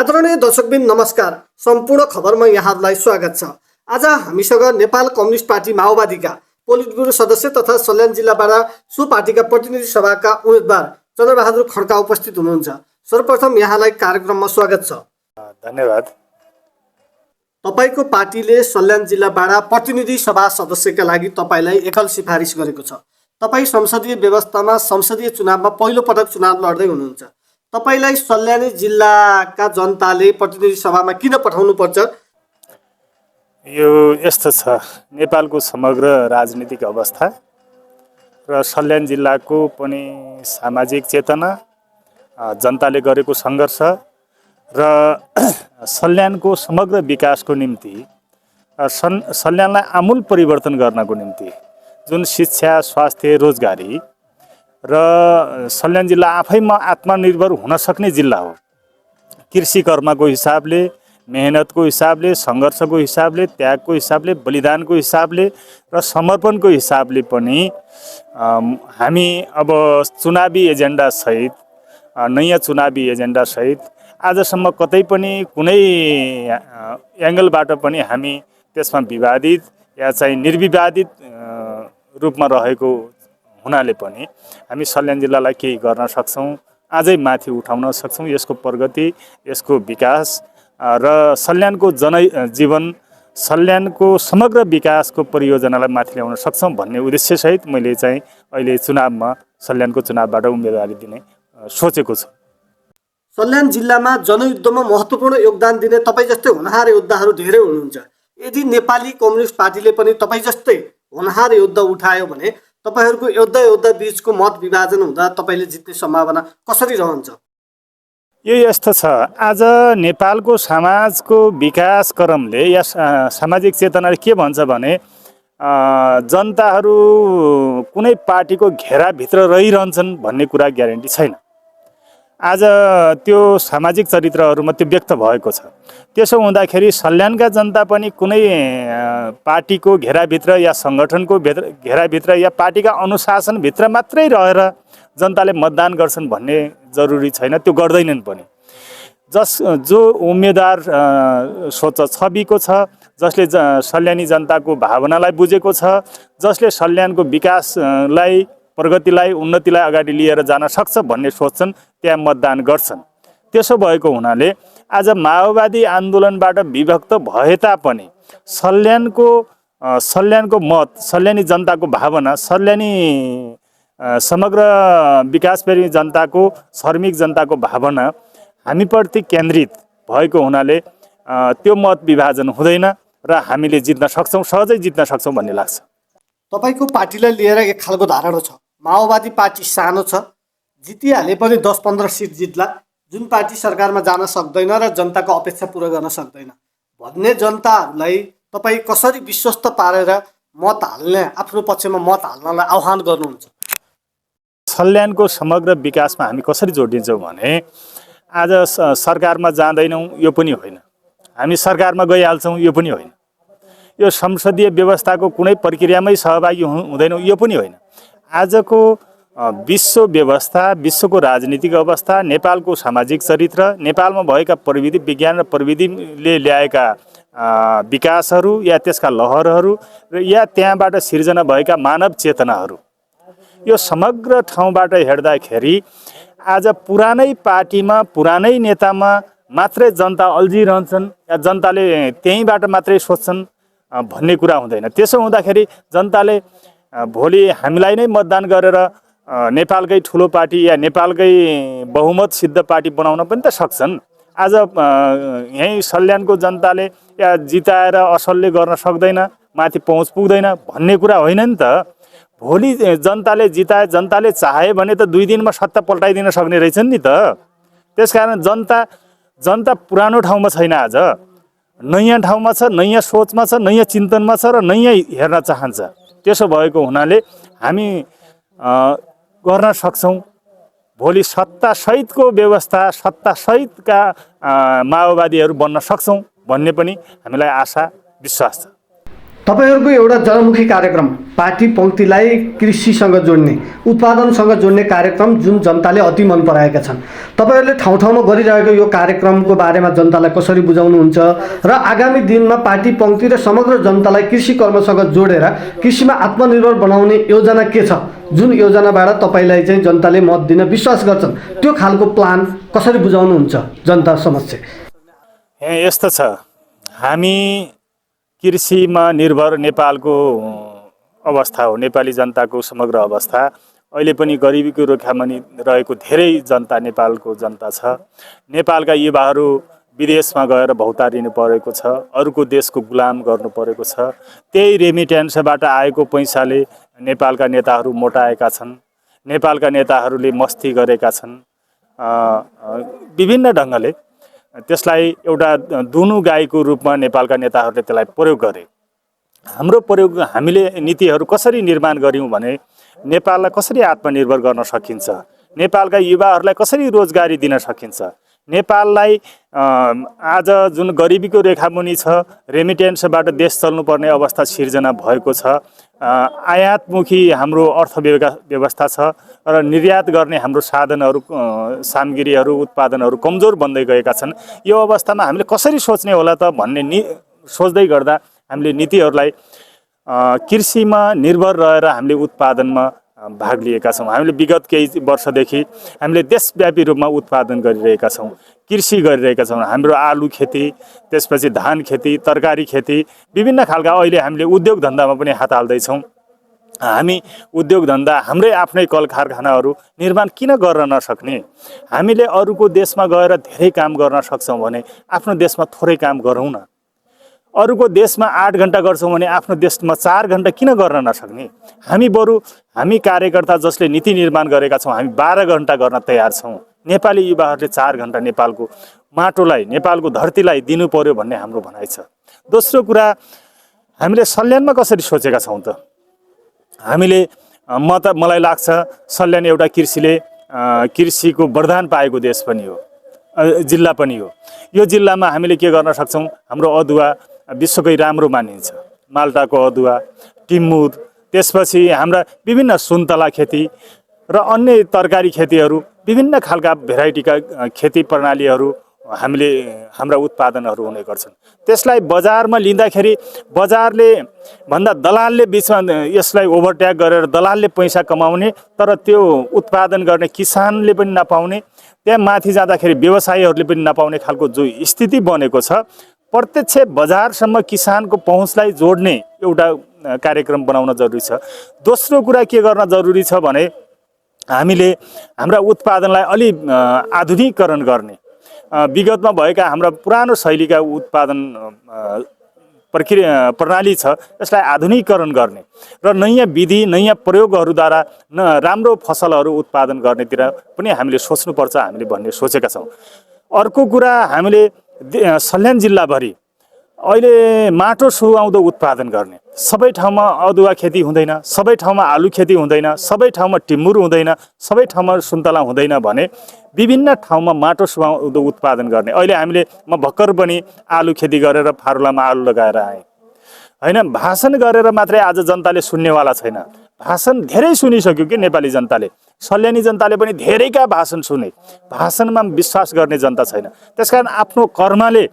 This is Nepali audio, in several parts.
आदरणीय दर्शकबिन नमस्कार। सम्पूर्ण खबरमा यहाँहरूलाई स्वागत छ। आज हामीसँग नेपाल कम्युनिस्ट पार्टी माओवादीका पोलिट ब्युरो सदस्य तथा सल्यान जिल्लाबाट सो पार्टीका प्रतिनिधि सभाका उम्मेदवार चन्द्रबहादुर खड्का उपस्थित हुनुहुन्छ। सर्वप्रथम यहाँलाई कार्यक्रममा स्वागत छ। धन्यवाद। तपाईको पार्टीले सल्यान जिल्लाबाट प्रतिनिधि सभा सदस्यका लागि तपाईलाई एकल सिफारिस गरेको छ। तपाई संसदीय व्यवस्थामा संसदीय चुनावमा पहिलो पटक चुनाव लड्दै हुनुहुन्छ। तपाईलाई सल्यानी जिल्लाका जनताले प्रतिनिधि सभामा किन पठाउनु पर्छ? यो यस्तो छ, नेपालको समग्र राजनीतिक अवस्था र सल्यान जिल्लाको पनि सामाजिक चेतना, जनताले गरेको सङ्घर्ष र सल्यानको समग्र विकासको निम्ति सल्यानलाई आमूल परिवर्तन गर्नको निम्ति जुन शिक्षा, स्वास्थ्य, रोजगारी र सल्यान जिल्ला आफैमा आत्मनिर्भर हुन सक्ने जिल्ला हो। कृषि कर्मको हिसाबले, मेहनतको हिसाबले, सङ्घर्षको हिसाबले, त्यागको हिसाबले, बलिदानको हिसाबले र समर्पणको हिसाबले पनि हामी अब चुनावी एजेन्डा सहित, नयाँ चुनावी एजेन्डा सहित आजसम्म कतै पनि कुनै एङ्गलबाट पनि हामी त्यसमा विवादित या चाहिँ निर्विवादित रूपमा रहेको हुनाले पनि हामी सल्यान जिल्लालाई केही गर्न सक्छौँ, अझै माथि उठाउन सक्छौँ। यसको प्रगति, यसको विकास र सल्यानको जनजीवन, सल्यानको समग्र विकासको परियोजनालाई माथि ल्याउन सक्छौँ भन्ने उद्देश्यसहित मैले चाहिँ अहिले चुनावमा सल्यानको चुनावबाट उम्मेदवारी दिने सोचेको छु। सल्यान जिल्लामा जनयुद्धमा महत्त्वपूर्ण योगदान दिने तपाईँ जस्तै होनहार योद्धाहरू धेरै हुनुहुन्छ। यदि नेपाली कम्युनिस्ट पार्टीले पनि तपाईँ जस्तै होनहार योद्धा उठायो भने तपाईहरूको योद्धा बीचको मत विभाजन हुँदा तपाईँले जित्ने सम्भावना कसरी रहन्छ? यो यस्तो छ, आज नेपालको समाजको विकास क्रमले या सामाजिक चेतनाले के भन्छ भने जनताहरू कुनै पार्टीको घेराभित्र रहिरहन्छन् भन्ने कुरा ग्यारेन्टी छैन। आज त्यो सामाजिक चरित्रहरूमा त्यो व्यक्त भएको छ। त्यसो हुँदाखेरि सल्यानका जनता पनि कुनै पार्टीको घेराभित्र या सङ्गठनको घेराभित्र या पार्टीका अनुशासनभित्र मात्रै रहेर जनताले मतदान गर्छन् भन्ने जरुरी छैन, त्यो गर्दैनन् पनि। जो उम्मेदवार सोच छविको छ, जसले सल्यानी जनताको भावनालाई बुझेको छ, जसले सल्यानको विकासलाई, प्रगतिलाई, उन्नतिलाई अगाडि लिएर जान सक्छ भन्ने सोच्छन्, त्यहाँ मतदान गर्छन्। त्यसो भएको हुनाले आज माओवादी आन्दोलनबाट विभक्त भए तापनि सल्यानको मत, सल्यानी जनताको भावना, सल्यानी समग्र विकासप्रेमी जनताको, श्रमिक जनताको भावना हामीप्रति केन्द्रित भएको हुनाले त्यो मत विभाजन हुँदैन र हामीले जित्न सक्छौँ, सहजै जित्न सक्छौँ भन्ने लाग्छ। तपाईँको पार्टीलाई लिएर एक खालको धारणा छ, माओवादी पार्टी सानो छ, जितिहाले पनि 10-15 सिट जित्ला, जुन पार्टी सरकारमा जान सक्दैन र जनताको अपेक्षा पुरा गर्न सक्दैन भन्ने जनताहरूलाई तपाईँ कसरी विश्वस्त पारेर मत हाल्ने, आफ्नो पक्षमा मत हाल्नलाई आह्वान गर्नुहुन्छ? सल्यानको समग्र विकासमा हामी कसरी जोडिन्छौँ भने आज सरकारमा जाँदैनौँ यो पनि होइन, हामी सरकारमा गइहाल्छौँ यो पनि होइन, यो संसदीय व्यवस्थाको कुनै प्रक्रियामै सहभागी हुँदैनौँ यो पनि होइन। आजको विश्व व्यवस्था, विश्वको राजनीतिक अवस्था, नेपालको सामाजिक चरित्र, नेपालमा भएका प्रविधि, विज्ञान र प्रविधिले ल्याएका विकासहरू या त्यसका लहरहरू र या त्यहाँबाट सिर्जना भएका मानव चेतनाहरू, यो समग्र ठाउँबाट हेर्दाखेरि आज पुरानै पार्टीमा, पुरानै नेतामा मात्रै जनता अल्झिरहन्छन् या जनताले त्यहीँबाट मात्रै सोच्छन् भन्ने कुरा हुँदैन। त्यसो हुँदाखेरि जनताले भोलि हामीलाई नै मतदान गरेर नेपालकै ठुलो पार्टी या नेपालकै बहुमत सिद्ध पार्टी बनाउन पनि त सक्छन्। आज यहीँ सल्यानको जनताले या जिताएर असलले गर्न सक्दैन, माथि पहुँच पुग्दैन भन्ने कुरा होइन नि त। भोलि जनताले जिताए, जनताले चाहे भने त 2 दिनमा सत्ता पल्टाइदिन सक्ने रहेछन् नि त। त्यसकारण जनता पुरानो ठाउँमा छैन, आज नयाँ ठाउँमा छ, नयाँ सोचमा छ, नयाँ चिन्तनमा छ र नयाँ हेर्न चाहन्छ। त्यसो भएको हुनाले हामी गर्न सक्छौँ। भोलि सत्तासहितको व्यवस्था, सत्तासहितका माओवादीहरू बन्न सक्छौँ भन्ने पनि हामीलाई आशा, विश्वास छ। तपाईँहरूको एउटा जनमुखी कार्यक्रम पार्टी पङ्क्तिलाई कृषिसँग जोड्ने उत्पादनसँग जोड्ने कार्यक्रम जुन जनताले अति मन पराएका छन्। तपाईँहरूले ठाउँ ठाउँमा गरिरहेको यो कार्यक्रमको बारेमा जनतालाई कसरी बुझाउनुहुन्छ र आगामी दिनमा पार्टी पङ्क्ति र समग्र जनतालाई कृषि कर्मसँग जोडेर कृषिमा आत्मनिर्भर बनाउने योजना के छ, जुन योजनाबाट तपाईँलाई चाहिँ जनताले मत दिन विश्वास गर्छन्, त्यो खालको प्लान कसरी बुझाउनुहुन्छ जनता समक्ष? यस्तो छ, हामी कृषिमा निर्भर नेपालको अवस्था हो, नेपाली जनताको समग्र अवस्था। अहिले पनि गरिबीको रेखामुनि रहेको धेरै जनता नेपालको जनता छ। नेपालका युवाहरू विदेशमा गएर भौतारिनु परेको छ, अरूको देशको गुलाम गर्नु परेको छ। त्यही रेमिट्यान्सबाट आएको पैसाले नेपालका नेताहरू मोटाएका छन्, नेपालका नेताहरूले मस्ती गरेका छन्। विभिन्न ढङ्गले त्यसलाई एउटा दुनु गाईको रूपमा नेपालका नेताहरूले त्यसलाई प्रयोग गरे। हाम्रो प्रयोग हामीले नीतिहरू कसरी निर्माण गर्यौँ भने नेपाललाई कसरी आत्मनिर्भर गर्न सकिन्छ, नेपालका युवाहरूलाई कसरी रोजगारी दिन सकिन्छ, नेपाललाई आज जुन गरिबीको रेखामुनि छ, रेमिटेन्सबाट देश चल्नुपर्ने अवस्था सिर्जना भएको छ, आयातमुखी हाम्रो अर्थव्यवस्था छ र निर्यात गर्ने हाम्रो साधनहरू, सामग्रीहरू, उत्पादनहरू कमजोर बन्दै गएका छन्। यो अवस्थामा हामीले कसरी सोच्ने होला त भन्ने सोच्दै गर्दा हामीले नीतिहरूलाई कृषिमा निर्भर रहेर हामीले उत्पादनमा भाग लिएका छौँ। हामीले विगत केही वर्षदेखि हामीले देशव्यापी रूपमा उत्पादन गरिरहेका छौँ, कृषि गरिरहेका छौँ। हाम्रो आलु खेती, त्यसपछि धान खेती, तरकारी खेती, विभिन्न खालका अहिले हामीले उद्योग धन्दामा पनि हात हाल्दैछौँ। हामी उद्योग धन्दा, हाम्रै आफ्नै कल कारखानाहरू निर्माण किन गर्न नसक्ने? हामीले अरूको देशमा गएर धेरै काम गर्न सक्छौँ भने आफ्नो देशमा थोरै काम गरौँ न। अरूको देशमा 8 घण्टा गर्छौँ भने आफ्नो देशमा 4 घण्टा किन गर्न नसक्ने? हामी कार्यकर्ता जसले नीति निर्माण गरेका छौँ, हामी 12 घण्टा गर्न तयार छौँ। नेपाली युवाहरूले 4 घण्टा नेपालको माटोलाई, नेपालको धरतीलाई दिनु पर्यो भन्ने हाम्रो भनाइ छ। दोस्रो कुरा, हामीले सल्यानमा कसरी सोचेका छौँ त? मलाई लाग्छ सल्यान एउटा कृषिको वरदान पाएको देश पनि हो, जिल्ला पनि हो। यो जिल्लामा हामीले के गर्न सक्छौँ? हाम्रो अदुवा विश्वकै राम्रो मानिन्छ, माल्टाको अदुवा, टिमुर, त्यसपछि हाम्रा विभिन्न सुन्तला खेती र अन्य तरकारी खेतीहरू, विभिन्न खालका भेराइटीका खेती प्रणालीहरू हाम्रा उत्पादनहरू हुने गर्छन्। त्यसलाई बजारमा लिँदाखेरि बजारले भन्दा दलालले बिचमा यसलाई ओभरट्याक गरेर दलालले पैसा कमाउने, तर त्यो उत्पादन गर्ने किसानले पनि नपाउने, त्यहाँ माथि जाँदाखेरि व्यवसायीहरूले पनि नपाउने खालको जो स्थिति बनेको छ, प्रत्यक्ष बजारसम्म किसानको पहुँचलाई जोड्ने एउटा कार्यक्रम बनाउन जरुरी छ। दोस्रो कुरा के गर्न जरुरी छ भने हामीले हाम्रा उत्पादनलाई अलि आधुनिकीकरण गर्ने, विगतमा भएका हाम्रा पुरानो शैलीका उत्पादन प्रणाली छ, यसलाई आधुनिकीकरण गर्ने र नयाँ विधि, नयाँ प्रयोगहरूद्वारा राम्रो फसलहरू उत्पादन गर्नेतिर पनि हामीले सोच्नुपर्छ, हामीले भन्ने सोचेका छौँ। अर्को कुरा, हामीले सल्यान जिल्लाभरि अहिले माटो सुहाउँदो उत्पादन गर्ने, सबै ठाउँमा अदुवा खेती हुँदैन, सबै ठाउँमा आलु खेती हुँदैन, सबै ठाउँमा टिमुर हुँदैन, सबै ठाउँमा सुन्तला हुँदैन भने विभिन्न ठाउँमा माटो सुहाउँदो उत्पादन गर्ने। अहिले म भर्खर पनि आलु खेती गरेर फारुलामा आलु लगाएर आएँ होइन। भाषण गरेर मात्रै आज जनताले सुन्नेवाला छैन, भाषण धेरै सुनिसक्यो कि नेपाली जनताले, सल्यानी जनताले पनि धेरैका भाषण सुने, भाषणमा विश्वास गर्ने जनता छैन। त्यसकारण आफ्नो कर्मले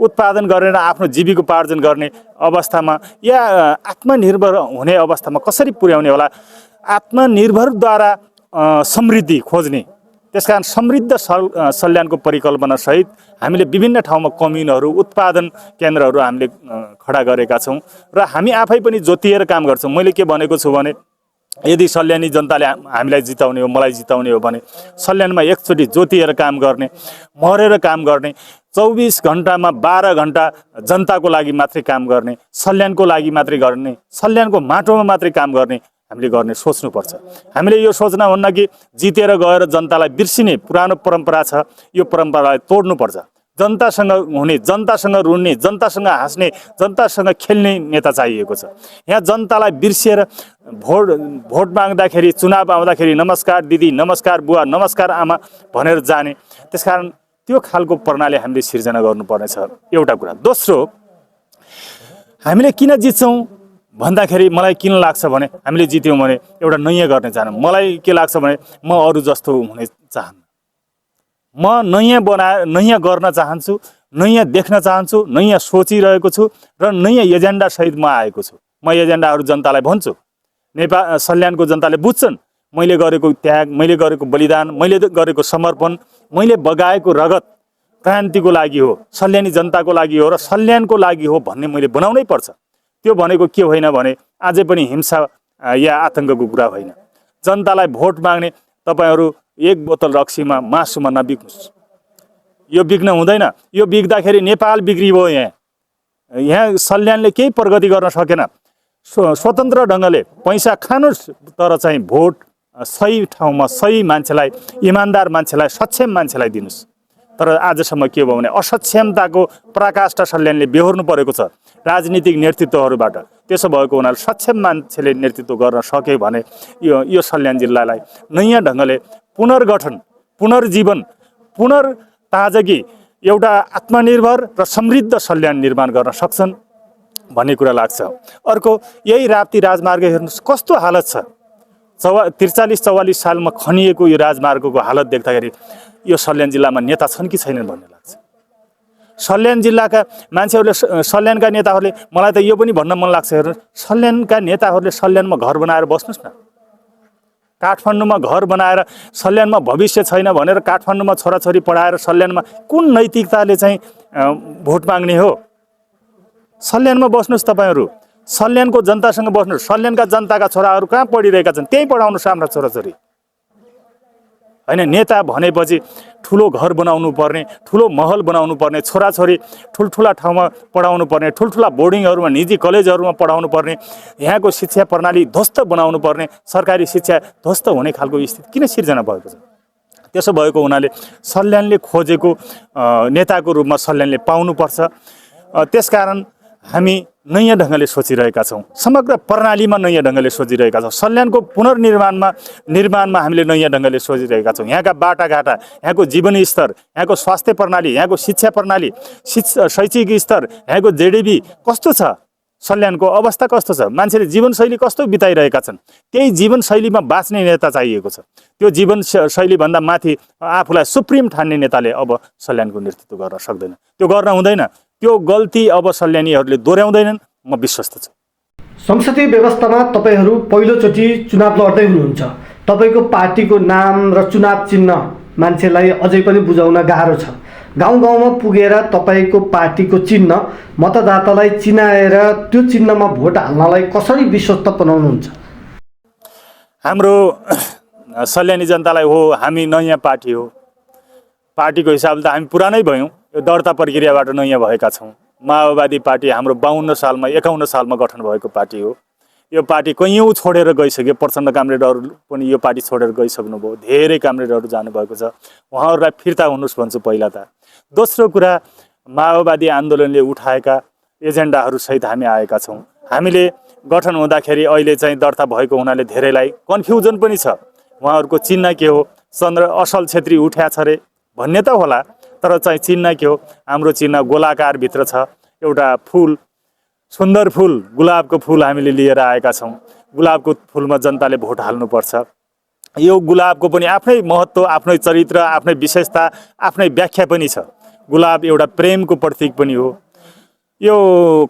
उत्पादन गरेर आफ्नो जीविकोपार्जन गर्ने अवस्थामा या आत्मनिर्भर हुने अवस्थामा कसरी पुर्याउने होला? आत्मनिर्भरद्वारा समृद्धि खोज्ने। त्यसकारण समृद्ध सल्यानको परिकल्पनासहित हामीले विभिन्न ठाउँमा कम्युनहरू, उत्पादन केन्द्रहरू हामीले खडा गरेका छौँ र हामी आफै पनि जोतिएर काम गर्छौँ। मैले के भनेको छु भने यदि सल्यानी जनताले हामीलाई जिताउने हो, मलाई जिताउने हो भने सल्यानमा एकचोटि जोतिएर काम गर्ने, मरेर काम गर्ने, 24 घण्टामा 12 घण्टा जनताको लागि मात्रै काम गर्ने, सल्यानको लागि मात्रै गर्ने, सल्यानको माटोमा मात्रै काम गर्ने हामीले गर्ने सोच्नुपर्छ। हामीले यो सोच्न हुन्न कि जितेर गएर जनतालाई बिर्सिने पुरानो परम्परा छ, यो परम्परालाई तोड्नुपर्छ। जनतासँग हुने, जनतासँग रुन्ने, जनतासँग हाँस्ने, जनतासँग खेल्ने नेता चाहिएको छ। यहाँ जनतालाई बिर्सिएर भोट माग्दाखेरि, चुनाव आउँदाखेरि नमस्कार दिदी, नमस्कार बुवा, नमस्कार आमा भनेर जाने, त्यसकारण त्यो खालको प्रणाली हामीले सिर्जना गर्नुपर्नेछ, एउटा कुरा। दोस्रो, हामीले किन जित्छौँ? भन्दाखेरि मलाई किन लाग्छ भने हामीले जित्यौँ भने एउटा नयाँ गर्ने चाहन्छु। मलाई के लाग्छ भने म अरू जस्तो हुने चाहन्न। म नयाँ गर्न चाहन्छु, नयाँ देख्न चाहन्छु, नयाँ सोचिरहेको छु र नयाँ एजेन्डा सहित म आएको छु। म एजेन्डाहरू जनतालाई भन्छु, नेपाल सल्यानको जनताले बुझ्छन् मैले गरेको त्याग, मैले गरेको बलिदान, मैले गरेको समर्पण, मैले बगाएको रगत क्रान्तिको लागि हो, सल्यानी जनताको लागि हो र सल्यानको लागि हो भन्ने मैले बनाउनै पर्छ। त्यो भनेको के होइन भने अझै पनि हिंसा या आतङ्कको कुरा होइन। जनतालाई भोट माग्ने तपाईहरू एक बोतल रक्सीमा मासुमा नबिक्नुहोस्। यो बिक्न हुँदैन। यो बिक्दाखेरि नेपाल बिक्री भयो। यहाँ सल्यानले केही प्रगति गर्न सकेन। स्वतन्त्र ढङ्गले पैसा खानुहोस् तर चाहिँ भोट सही ठाउँमा सही मान्छेलाई, इमान्दार मान्छेलाई, सक्षम मान्छेलाई दिनुहोस्। तर आजसम्म के भयो भने असक्षमताको पराकाष्ठा सल्यानले बेहोर्नु परेको छ राजनीतिक नेतृत्वहरूबाट। त्यसो भएको हुनाले सक्षम मान्छेले नेतृत्व गर्न सक्यो भने यो सल्यान जिल्लालाई नयाँ ढङ्गले पुनर्गठन, पुनर्जीवन, पुनर्ताजगी, एउटा आत्मनिर्भर र समृद्ध सल्यान निर्माण गर्न सक्छन् भन्ने कुरा लाग्छ। अर्को यही राप्ती राजमार्ग हेर्नुहोस् कस्तो हालत छ। 43-44 सालमा खनिएको यो राजमार्गको हालत देख्दाखेरि यो सल्यान जिल्लामा नेता छन् कि छैनन् भन्ने लाग्छ। सल्यान जिल्लाका मान्छेहरूले, सल्यानका नेताहरूले, मलाई त यो पनि भन्न मन लाग्छ, हेर्नु सल्यानका नेताहरूले सल्यानमा घर बनाएर बस्नुहोस् न। काठमाडौँमा घर बनाएर सल्यानमा भविष्य छैन भनेर काठमाडौँमा छोराछोरी पढाएर सल्यानमा कुन नैतिकताले चाहिँ भोट माग्ने हो? सल्यानमा बस्नुहोस् तपाईहरू, सल्यानको जनतासँग बस्नुहोस्। सल्यानका जनताका छोराहरू कहाँ पढिरहेका छन् त्यहीँ पढाउनुहोस् हाम्रा छोराछोरी। होइन, नेता भनेपछि ठुलो घर बनाउनु पर्ने, ठुलो महल बनाउनु पर्ने, छोराछोरी ठुल्ठुला ठाउँमा पढाउनु पर्ने, ठुल्ठुला बोर्डिङहरूमा, निजी कलेजहरूमा पढाउनु पर्ने, यहाँको शिक्षा प्रणाली ध्वस्त बनाउनु पर्ने, सरकारी शिक्षा ध्वस्त हुने खालको स्थिति किन सिर्जना भएको छ? त्यसो भएको हुनाले सल्यानले खोजेको नेताको रूपमा सल्यानले पाउनुपर्छ। त्यसकारण हामी नयाँ ढङ्गले सोचिरहेका छौँ। समग्र प्रणालीमा नयाँ ढङ्गले सोचिरहेका छौँ। सल्यानको निर्माणमा हामीले नयाँ ढङ्गले सोचिरहेका छौँ। यहाँका बाटाघाटा, यहाँको जीवनस्तर, यहाँको स्वास्थ्य प्रणाली, यहाँको शिक्षा प्रणाली, शैक्षिक स्तर, यहाँको जेडिपी कस्तो छ, सल्यानको अवस्था कस्तो छ, मान्छेले जीवनशैली कस्तो बिताइरहेका छन्, त्यही जीवनशैलीमा बाँच्ने नेता चाहिएको छ। त्यो जीवनशैलीभन्दा माथि आफूलाई सुप्रिम ठान्ने नेताले अब सल्यानको नेतृत्व गर्न सक्दैन। त्यो गर्न हुँदैन। त्यो गल्ती अब सल्यानीहरूले दोहोऱ्याउँदैनन्, म विश्वस्त छु। संसदीय व्यवस्थामा तपाईहरू पहिलोचोटि चुनाव लड्दै हुनुहुन्छ। तपाईँको पार्टीको नाम र चुनाव चिन्ह मान्छेलाई अझै पनि बुझाउन गाह्रो छ। गाउँ गाउँमा पुगेर तपाईँको पार्टीको चिन्ह मतदातालाई चिनाएर त्यो चिन्हमा भोट हाल्नलाई कसरी विश्वस्त बनाउनुहुन्छ? हाम्रो सल्यानी जनतालाई हो हामी नयाँ पार्टी हो। पार्टीको हिसाबले त हामी पुरानै भयौँ। यो दर्ता प्रक्रियाबाट नयाँ भएका छौँ। माओवादी पार्टी हाम्रो 52 सालमा 51 सालमा गठन भएको पार्टी हो। यो पार्टी कैयौँ छोडेर गइसक्यो। प्रचण्ड कामरेडहरू पनि यो पार्टी छोडेर गइसक्नुभयो। धेरै कामरेडहरू जानुभएको छ। उहाँहरूलाई फिर्ता हुनुहोस् भन्छु पहिला त। दोस्रो कुरा, माओवादी आन्दोलनले उठाएका एजेन्डाहरू सहित हामी आएका छौँ। हामीले गठन हुँदाखेरि अहिले चाहिँ दर्ता भएको हुनाले धेरैलाई कन्फ्युजन पनि छ। उहाँहरूको चिन्ह के हो? असल छेत्री उठ्या छ रे भन्ने त होला, तर चाहिँ चिन्ह के हो? हाम्रो चिन्ह गोलाकारभित्र छ एउटा फुल, सुन्दर फुल, गुलाबको फुल हामीले लिएर आएका छौँ। गुलाबको फुलमा जनताले भोट हाल्नुपर्छ। यो गुलाबको पनि आफ्नै महत्त्व, आफ्नै चरित्र, आफ्नै विशेषता, आफ्नै व्याख्या पनि छ। गुलाब एउटा प्रेमको प्रतीक पनि हो। यो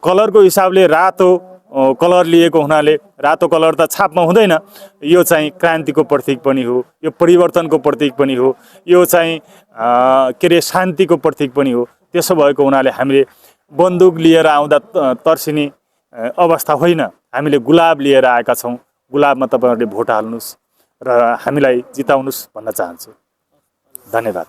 कलरको हिसाबले रातो कलर लिएको हुनाले रातो कलर त छापमा हुँदैन। यो चाहिँ क्रान्तिको प्रतीक पनि हो, यो परिवर्तनको प्रतीक पनि हो, यो चाहिँ के अरे शान्तिको प्रतीक पनि हो। त्यसो भएको हुनाले हामीले बन्दुक लिएर आउँदा तर्सिने अवस्था होइन। हामीले गुलाब लिएर आएका छौँ। गुलाबमा तपाईँहरूले भोट हाल्नुहोस् र हामीलाई जिताउनुहोस् भन्न चाहन्छु। धन्यवाद।